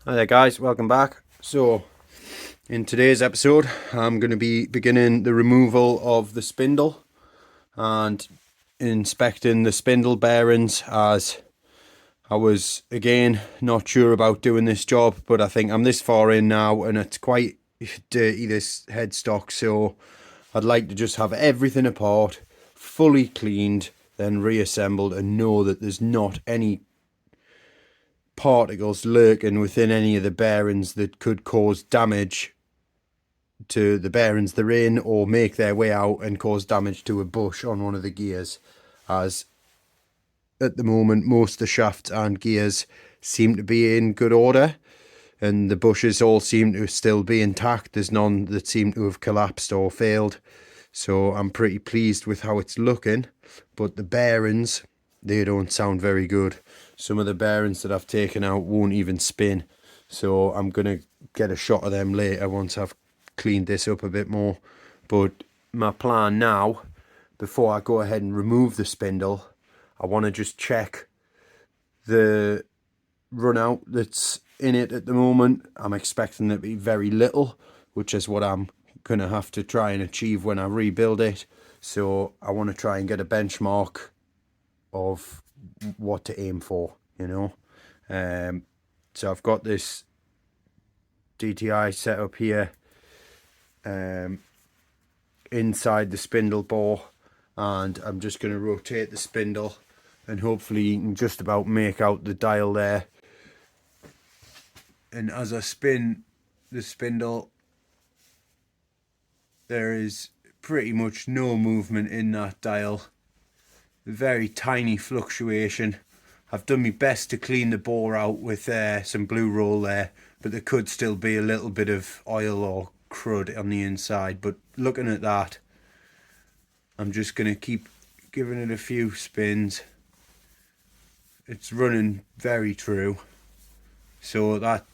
Hi there guys, welcome back. So in today's episode I'm going to be beginning the removal of the spindle and inspecting the spindle bearings, as I was again not sure about doing this job, but I think I'm this far in now and it's quite dirty, this headstock, so I'd like to just have everything apart, fully cleaned, then reassembled and know that there's not any particles lurking within any of the bearings that could cause damage to the bearings they're in or make their way out and cause damage to a bush on one of the gears, as at the moment most of the shafts and gears seem to be in good order and the bushes all seem to still be intact. There's none that seem to have collapsed or failed, so I'm pretty pleased with how it's looking. But the bearings, they don't sound very good. Some of the bearings that I've taken out won't even spin, so I'm gonna get a shot of them later once I've cleaned this up a bit more. But my plan now, before I go ahead and remove the spindle, I want to just check the run out that's in it at the moment. I'm expecting there to be very little, which is what I'm gonna have to try and achieve when I rebuild it. So I want to try and get a benchmark of what to aim for, you know. So I've got this DTI set up here inside the spindle bore, and I'm just going to rotate the spindle and hopefully you can just about make out the dial there. And as I spin the spindle, there is pretty much no movement in that dial, very tiny fluctuation. I've done my best to clean the bore out with some blue roll there, but there could still be a little bit of oil or crud on the inside. But looking at that, I'm just going to keep giving it a few spins. It's running very true, so that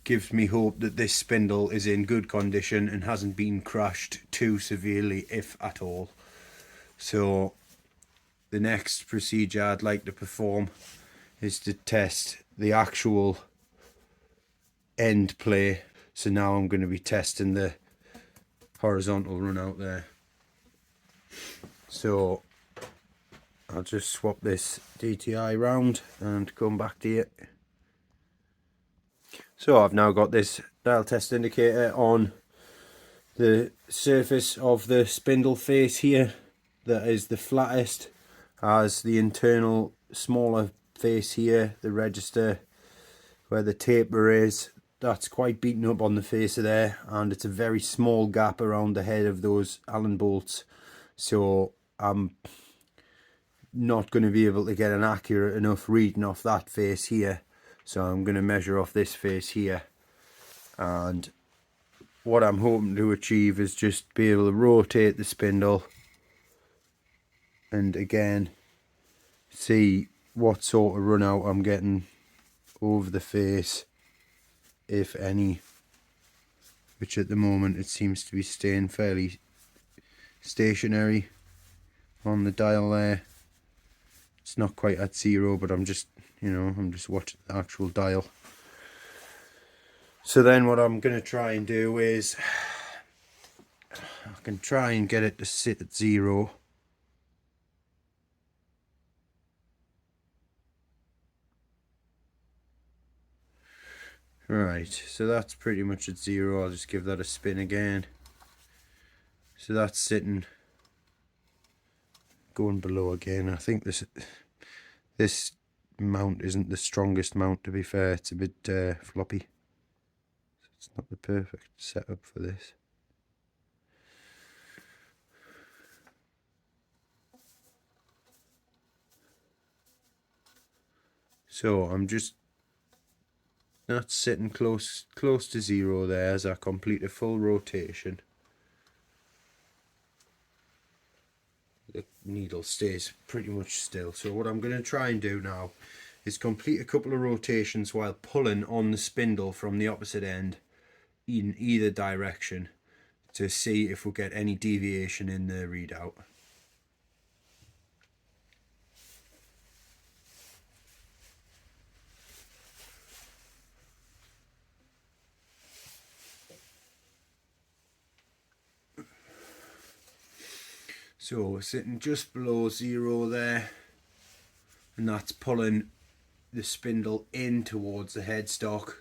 gives me hope that this spindle is in good condition and hasn't been crushed too severely, if at all. So the next procedure I'd like to perform is to test the actual end play. So now I'm going to be testing the horizontal run out there. So I'll just swap this DTI round and come back to it. So I've now got this dial test indicator on the surface of the spindle face here. That is the flattest, as the internal smaller face here, the register where the taper is, that's quite beaten up on the face of there, and it's a very small gap around the head of those Allen bolts, so I'm not going to be able to get an accurate enough reading off that face here. So I'm going to measure off this face here, and what I'm hoping to achieve is just be able to rotate the spindle and again see what sort of run out I'm getting over the face, if any, which at the moment it seems to be staying fairly stationary on the dial there. It's not quite at zero, but I'm just, I'm just watching the actual dial. So then what I'm going to try and do is I can try and get it to sit at zero. Right, so that's pretty much at zero. I'll just give that a spin again. So that's sitting, going below again. I think this mount isn't the strongest mount, to be fair. It's a bit floppy. It's not the perfect setup for this. So I'm just not sitting close to zero there as I complete a full rotation. The needle stays pretty much still. So what I'm going to try and do now is complete a couple of rotations while pulling on the spindle from the opposite end in either direction to see if we'll get any deviation in the readout. So we're sitting just below 0 there, and that's pulling the spindle in towards the headstock.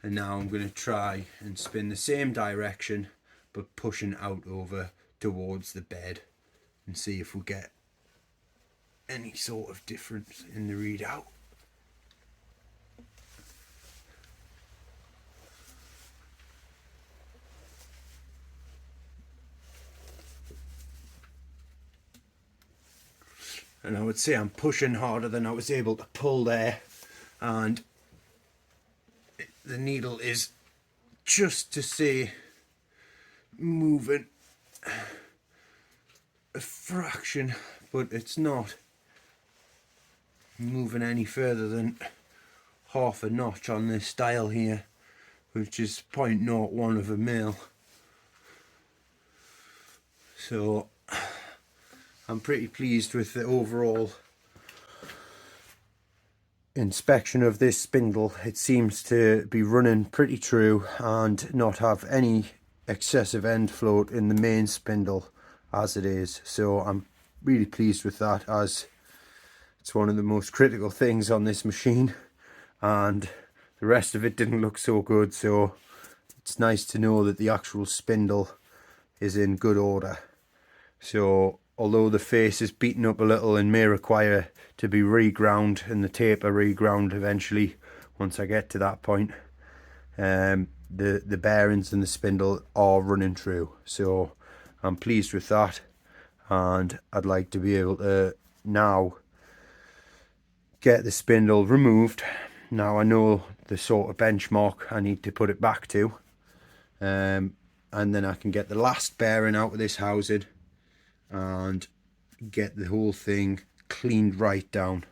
And now I'm going to try and spin the same direction but pushing out over towards the bed and see if we get any sort of difference in the readout. And I would say I'm pushing harder than I was able to pull there, and the needle is just to say moving a fraction, but it's not moving any further than half a notch on this dial here, which is 0.01 of a mil. So I'm pretty pleased with the overall inspection of this spindle. It seems to be running pretty true and not have any excessive end float in the main spindle as it is. So I'm really pleased with that, as it's one of the most critical things on this machine, and the rest of it didn't look so good. So it's nice to know that the actual spindle is in good order. So although the face is beaten up a little and may require to be reground and the taper reground eventually once I get to that point, the bearings and the spindle are running true. So I'm pleased with that, and I'd like to be able to now get the spindle removed. Now I know the sort of benchmark I need to put it back to, and then I can get the last bearing out of this housing and get the whole thing cleaned right down.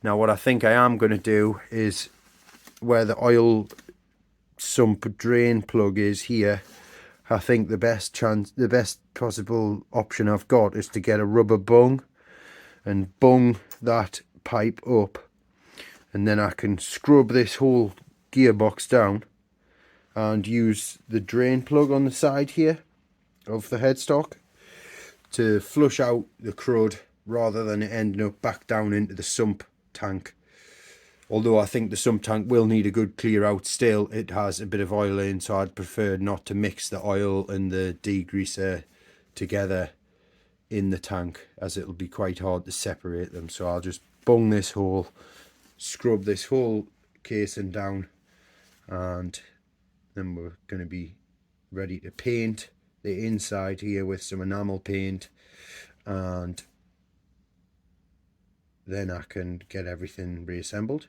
Now what I think I am going to do is, where the oil sump drain plug is here, I think the best possible option I've got is to get a rubber bung and bung that pipe up, and then I can scrub this whole gearbox down and use the drain plug on the side here of the headstock to flush out the crud rather than it ending up back down into the sump tank. Although I think the sump tank will need a good clear out still, it has a bit of oil in, so I'd prefer not to mix the oil and the degreaser together in the tank, as it'll be quite hard to separate them. So I'll just bung this hole, scrub this whole casing down, and then we're going to be ready to paint the inside here with some enamel paint, and then I can get everything reassembled.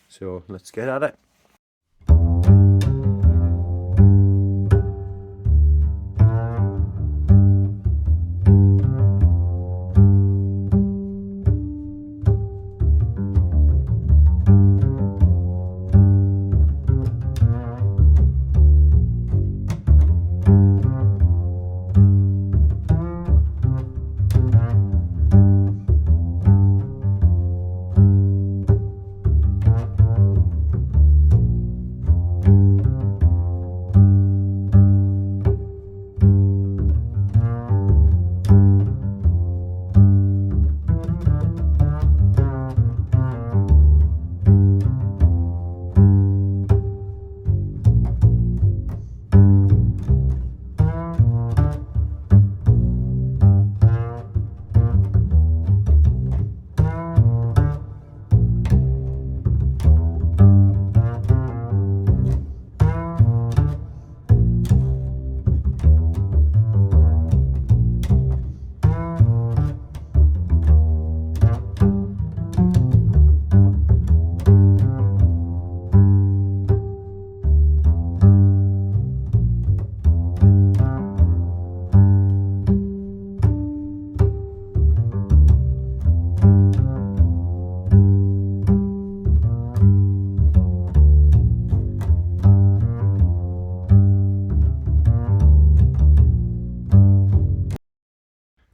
So let's get at it.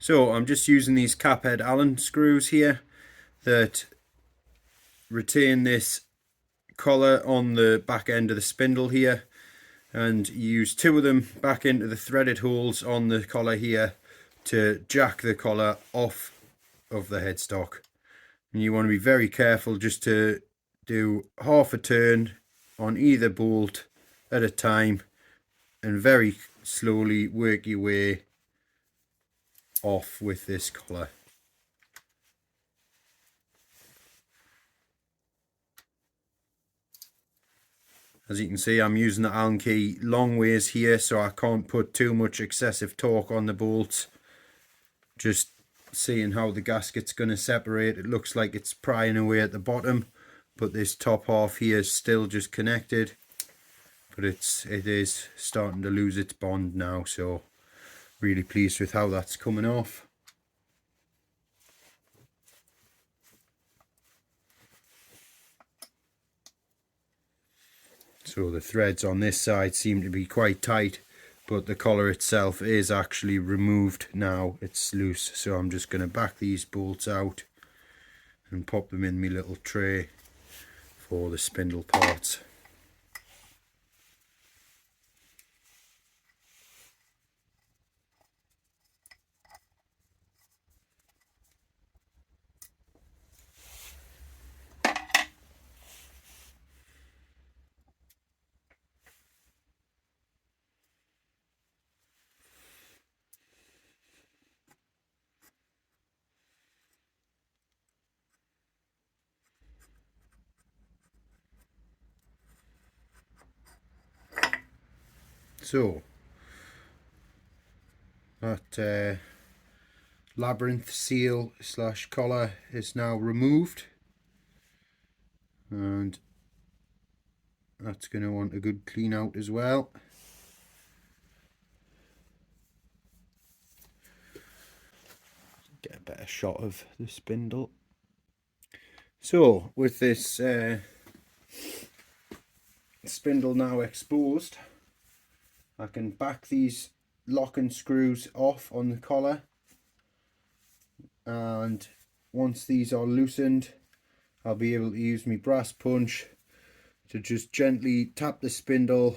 So I'm just using these cap head Allen screws here that retain this collar on the back end of the spindle here, and use 2 of them back into the threaded holes on the collar here to jack the collar off of the headstock. And you want to be very careful just to do half a turn on either bolt at a time and very slowly work your way off with this collar. As you can see, I'm using the Allen key long ways here, so I can't put too much excessive torque on the bolts. Just seeing how the gasket's going to separate. It looks like it's prying away at the bottom, but this top half here is still just connected. But it is starting to lose its bond now, so really pleased with how that's coming off. So the threads on this side seem to be quite tight, but the collar itself is actually removed now. It's loose, so I'm just going to back these bolts out and pop them in my little tray for the spindle parts. So that labyrinth seal / collar is now removed, and that's going to want a good clean out as well. Get a better shot of the spindle. So with this spindle now exposed, I can back these locking screws off on the collar, and once these are loosened, I'll be able to use my brass punch to just gently tap the spindle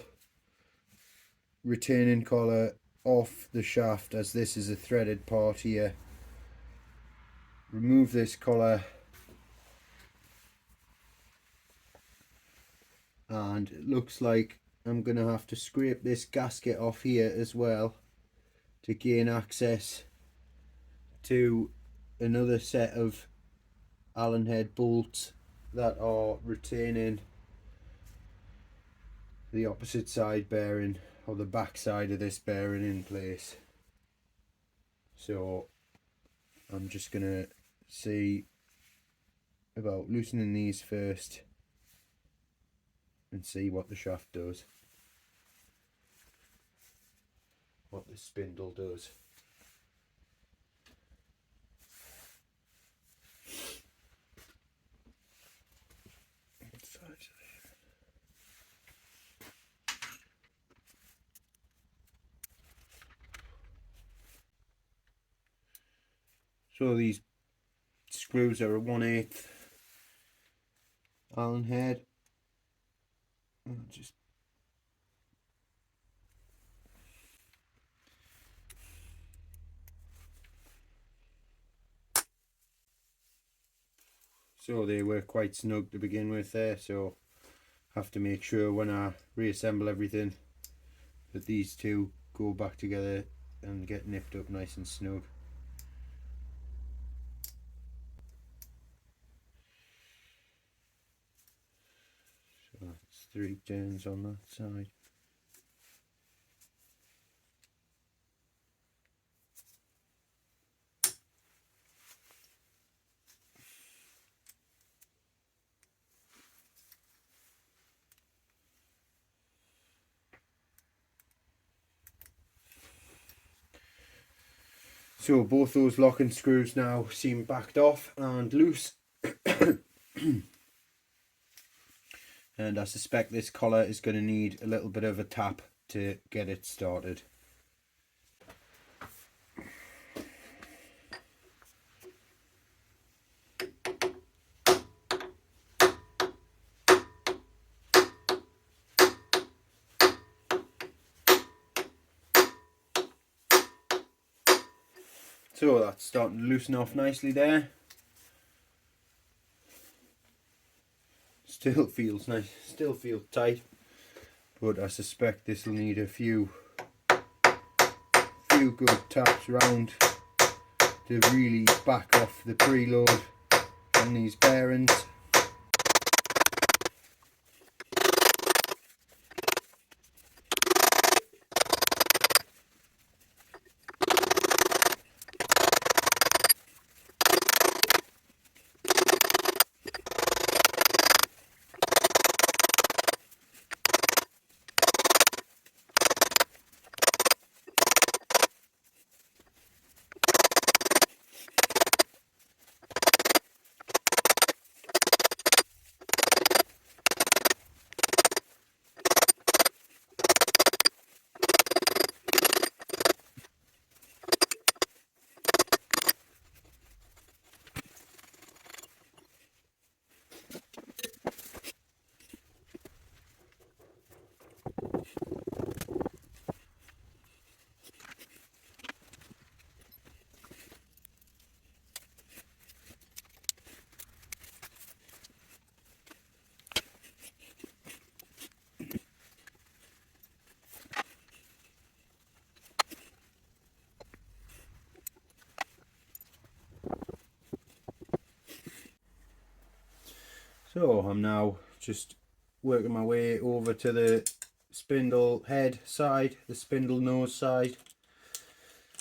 retaining collar off the shaft, as this is a threaded part here. Remove this collar, and it looks like I'm going to have to scrape this gasket off here as well to gain access to another set of Allen head bolts that are retaining the opposite side bearing, or the back side of this bearing, in place. So I'm just going to see about loosening these first and see what the shaft does, what the spindle does. So these screws are a 1/8 Allen head. Just so they were quite snug to begin with there, so have to make sure when I reassemble everything that these two go back together and get nipped up nice and snug. So that's 3 turns on that side. So both those locking screws now seem backed off and loose. And I suspect this collar is going to need a little bit of a tap to get it started. So that's starting to loosen off nicely there. Still feels nice, still feels tight, but I suspect this will need a few good taps round to really back off the preload on these bearings. So I'm now just working my way over to the spindle head side, the spindle nose side,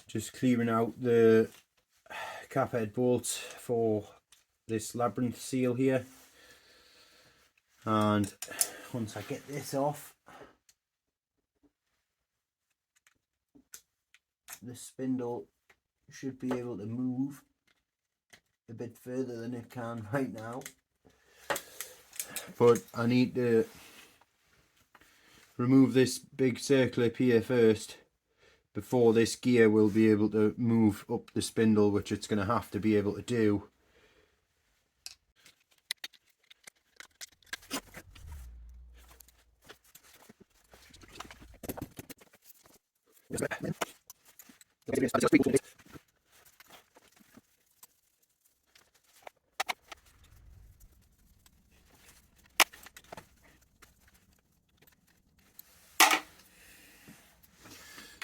just clearing out the cap head bolts for this labyrinth seal here. And once I get this off, the spindle should be able to move a bit further than it can right now. But I need to remove this big circlip here first before this gear will be able to move up the spindle, which it's going to have to be able to do.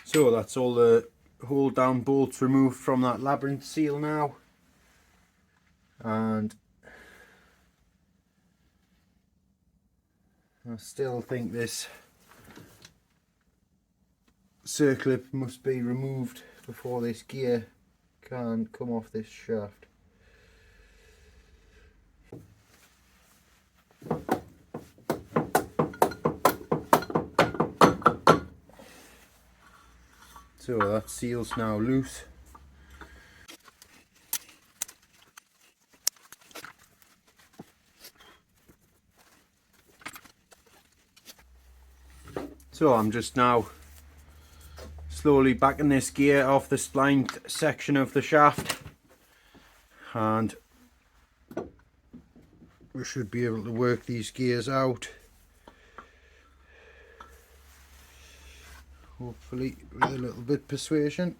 So that's all the hold down bolts removed from that labyrinth seal now, and I still think this circlip must be removed before this gear can come off this shaft. So that seal's now loose. So I'm just now slowly backing this gear off the splined section of the shaft, and we should be able to work these gears out, hopefully with a little bit of persuasion.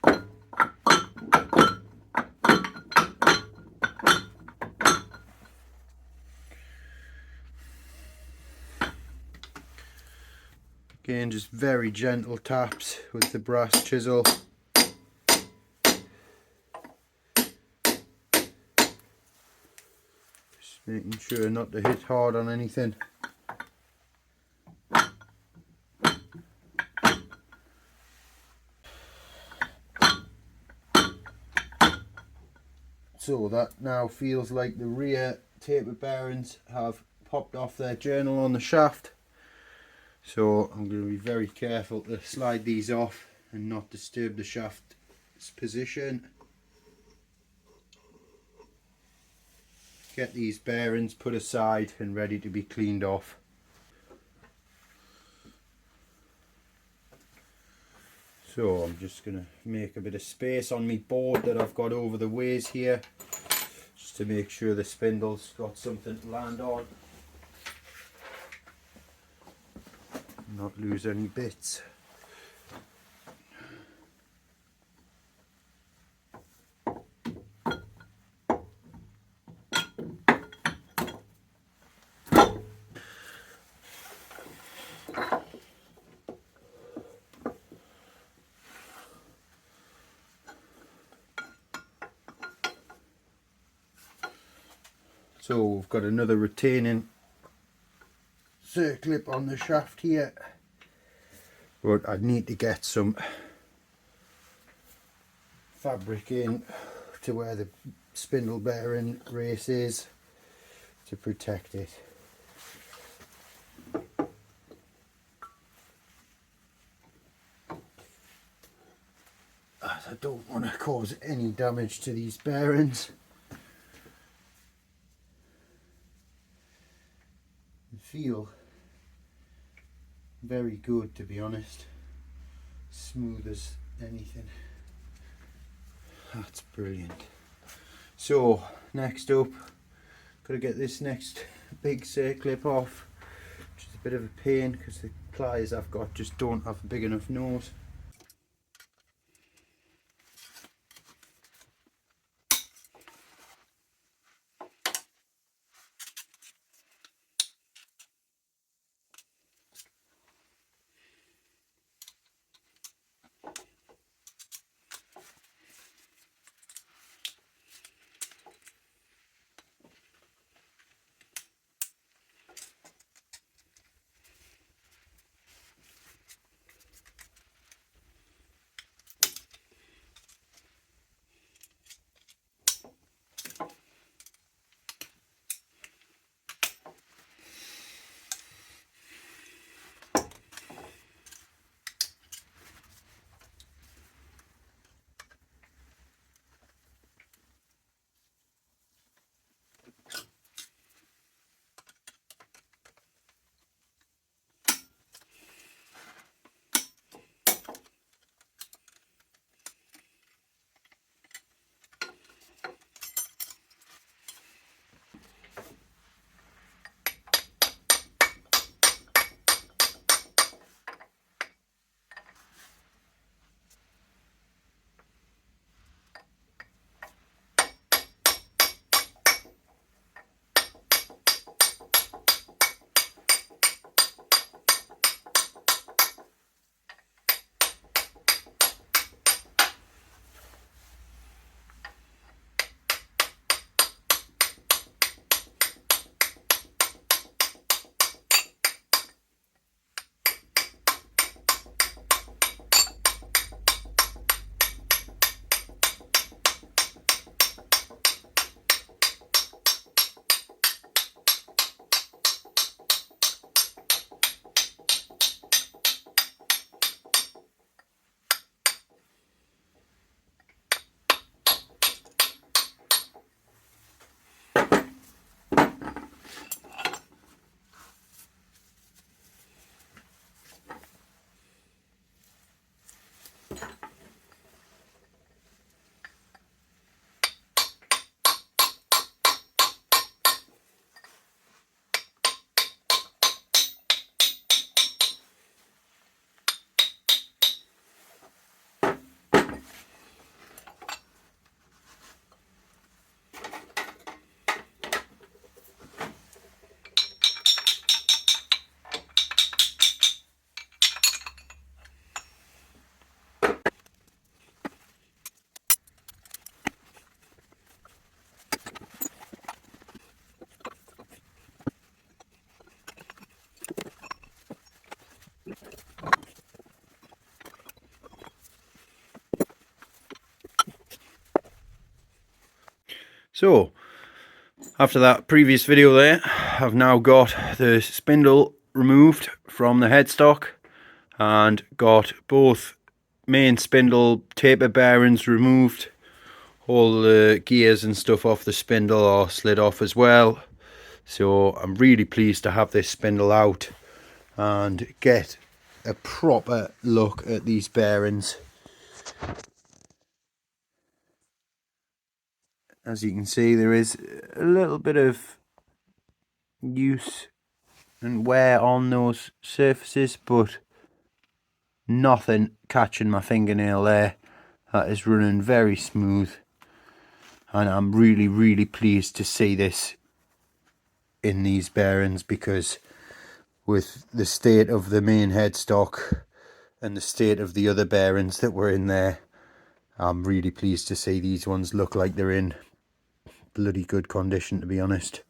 Again, just very gentle taps with the brass chisel. Just making sure not to hit hard on anything. So that now feels like the rear taper bearings have popped off their journal on the shaft. So I'm going to be very careful to slide these off and not disturb the shaft's position. Get these bearings put aside and ready to be cleaned off. So I'm just going to make a bit of space on my board that I've got over the ways here, just to make sure the spindle's got something to land on. Not lose any bits. So we've got another retaining circlip on the shaft here, but I need to get some fabric in to where the spindle bearing race is to protect it. As I don't want to cause any damage to these bearings. They feel very good, to be honest. Smooth as anything. That's brilliant. So next up, gotta get this next big circlip off, which is a bit of a pain because the pliers I've got just don't have a big enough nose. So after that previous video there, I've now got the spindle removed from the headstock and got both main spindle taper bearings removed. All the gears and stuff off the spindle are slid off as well. So I'm really pleased to have this spindle out and get a proper look at these bearings. As you can see, there is a little bit of use and wear on those surfaces, but nothing catching my fingernail there. That is running very smooth, and I'm really pleased to see this in these bearings, because with the state of the main headstock and the state of the other bearings that were in there, I'm really pleased to see these ones look like they're in bloody good condition, to be honest.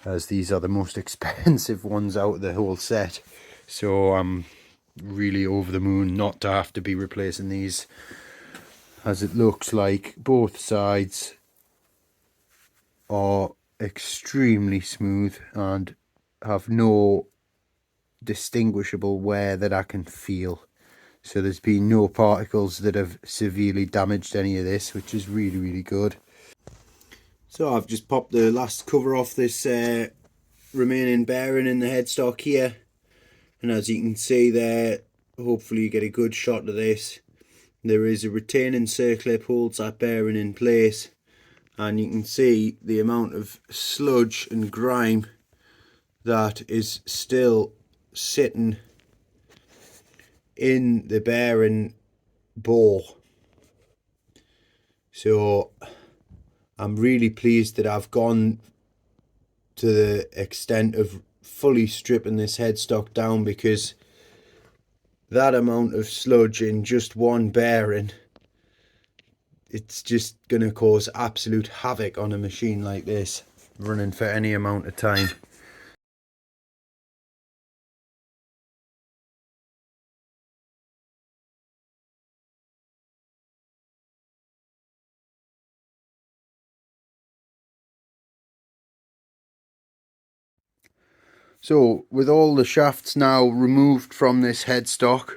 as these are the most expensive ones out of the whole set. So I'm really over the moon not to have to be replacing these, as it looks like both sides are extremely smooth and have no distinguishable wear that I can feel. So there's been no particles that have severely damaged any of this, which is really good. So I've just popped the last cover off this remaining bearing in the headstock here, and as you can see there, hopefully you get a good shot of this. There is a retaining circlip holds that bearing in place, and you can see the amount of sludge and grime that is still sitting in the bearing bore. So I'm really pleased that I've gone to the extent of fully stripping this headstock down, because that amount of sludge in just one bearing, it's just going to cause absolute havoc on a machine like this running for any amount of time. So with all the shafts now removed from this headstock,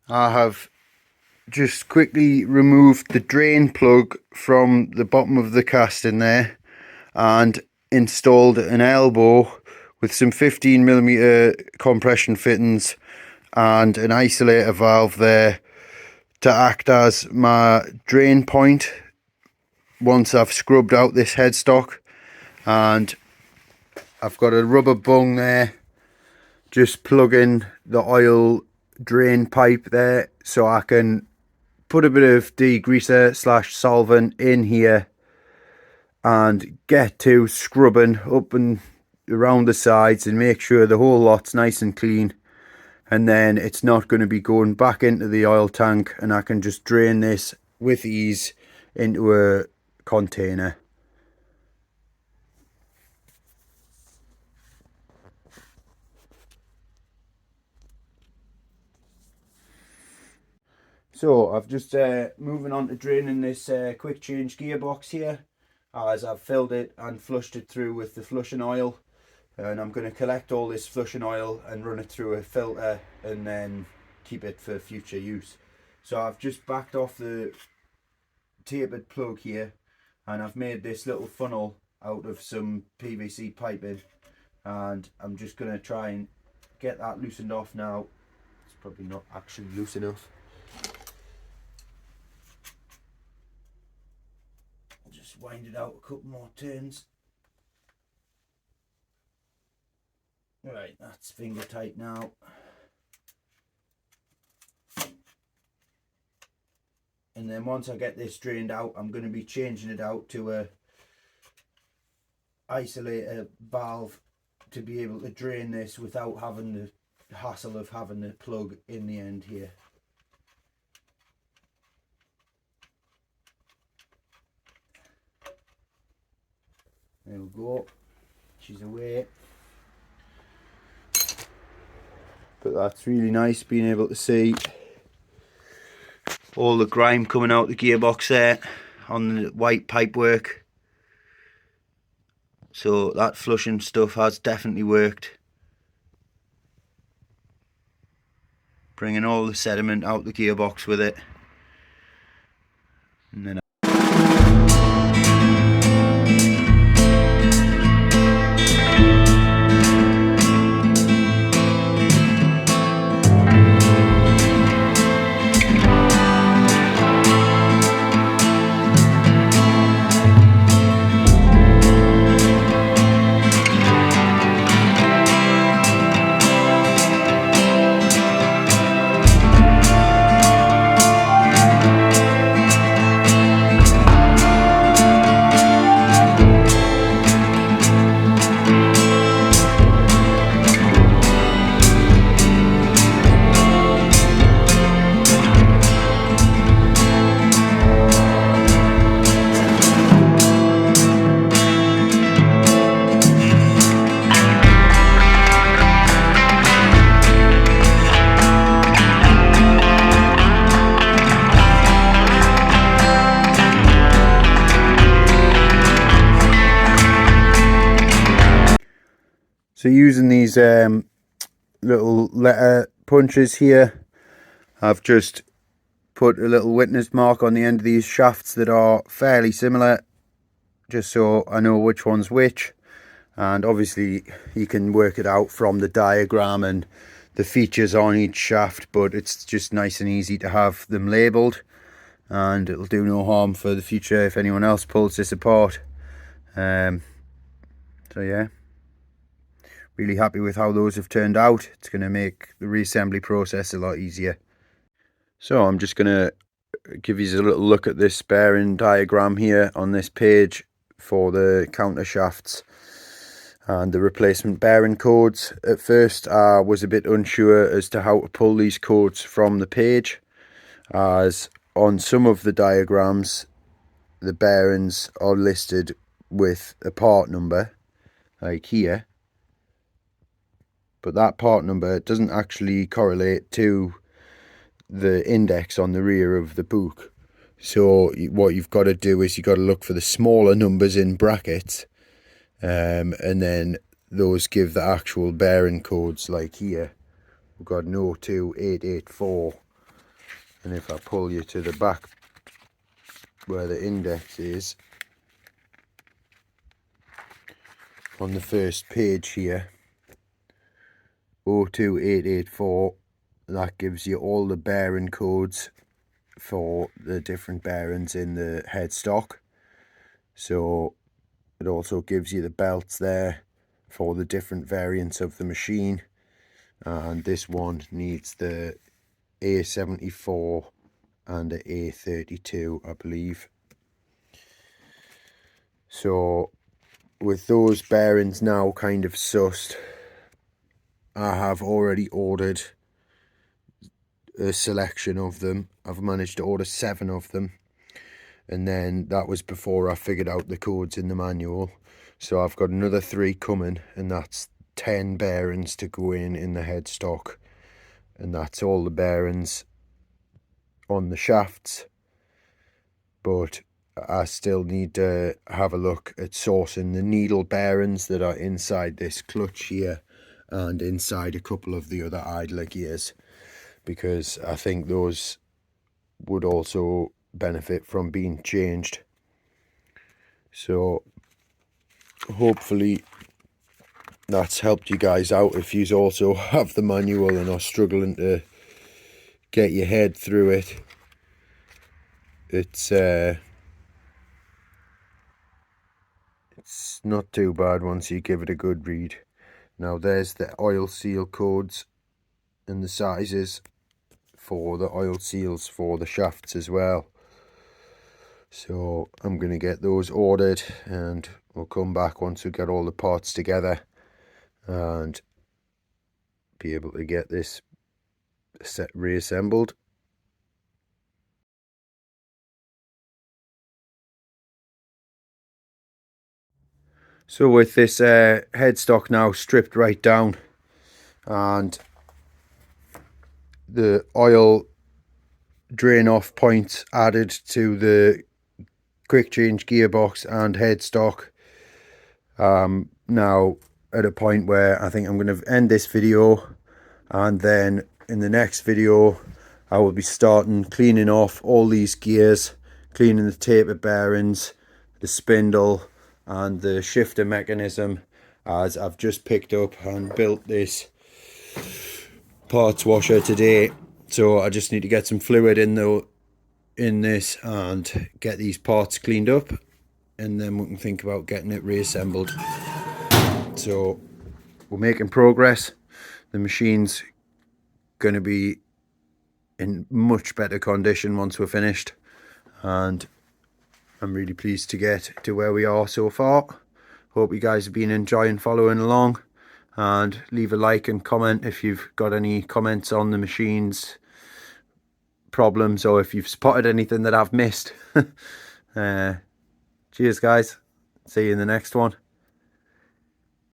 I have just quickly removed the drain plug from the bottom of the casting there and installed an elbow with some 15mm compression fittings and an isolator valve there to act as my drain point once I've scrubbed out this headstock. And I've got a rubber bung there, just plugging the oil drain pipe there so I can put a bit of degreaser / solvent in here and get to scrubbing up and around the sides and make sure the whole lot's nice and clean. And then it's not going to be going back into the oil tank, and I can just drain this with ease into a container. So I've just moving on to draining this quick change gearbox here, as I've filled it and flushed it through with the flushing oil, and I'm going to collect all this flushing oil and run it through a filter and then keep it for future use. So I've just backed off the tapered plug here, and I've made this little funnel out of some PVC piping, and I'm just going to try and get that loosened off now. It's probably not actually loose enough. Just wind it out a couple more turns. Right, that's finger tight now. And then once I get this drained out, I'm going to be changing it out to a isolator valve to be able to drain this without having the hassle of having the plug in the end here. There we go, she's away. But that's really nice being able to see all the grime coming out the gearbox there on the white pipework. So that flushing stuff has definitely worked, bringing all the sediment out the gearbox with it. And then So using these little letter punches here, I've just put a little witness mark on the end of these shafts that are fairly similar, just so I know which one's which. And obviously you can work it out from the diagram and the features on each shaft, but it's just nice and easy to have them labelled, and it'll do no harm for the future if anyone else pulls this apart. So yeah, really happy with how those have turned out. It's going to make the reassembly process a lot easier. So I'm just going to give you a little look at this bearing diagram here on this page for the counter shafts and the replacement bearing codes. At first I was a bit unsure as to how to pull these codes from the page, as on some of the diagrams the bearings are listed with a part number, like here, but that part number doesn't actually correlate to the index on the rear of the book. So what you've got to do is you've got to look for the smaller numbers in brackets, and then those give the actual bearing codes. Like here we've got an 02884, and if I pull you to the back where the index is on the first page here, 02884, that gives you all the bearing codes for the different bearings in the headstock. So it also gives you the belts there for the different variants of the machine, and this one needs the A74 and the A32, I believe. So with those bearings now kind of sussed, I have already ordered a selection of them. I've managed to order 7 of them, and then that was before I figured out the codes in the manual. So I've got another 3 coming, and that's 10 bearings to go in the headstock, and that's all the bearings on the shafts. But I still need to have a look at sourcing the needle bearings that are inside this clutch here and inside a couple of the other idler gears, because I think those would also benefit from being changed. So hopefully that's helped you guys out if you also have the manual and are struggling to get your head through it. It's not too bad once you give it a good read. Now there's the oil seal codes and the sizes for the oil seals for the shafts as well. So I'm going to get those ordered, and we'll come back once we get all the parts together and be able to get this set reassembled. So with this headstock now stripped right down and the oil drain off points added to the quick change gearbox and headstock, now at a point where I think I'm going to end this video, and then in the next video I will be starting cleaning off all these gears, cleaning the taper bearings, the spindle and the shifter mechanism, as I've just picked up and built this parts washer today. So I just need to get some fluid in this and get these parts cleaned up, and then we can think about getting it reassembled. So we're making progress. The machine's going to be in much better condition once we're finished, and I'm really pleased to get to where we are so far. Hope you guys have been enjoying following along, and leave a like and comment if you've got any comments on the machine's problems, or if you've spotted anything that I've missed. Cheers guys, see you in the next one.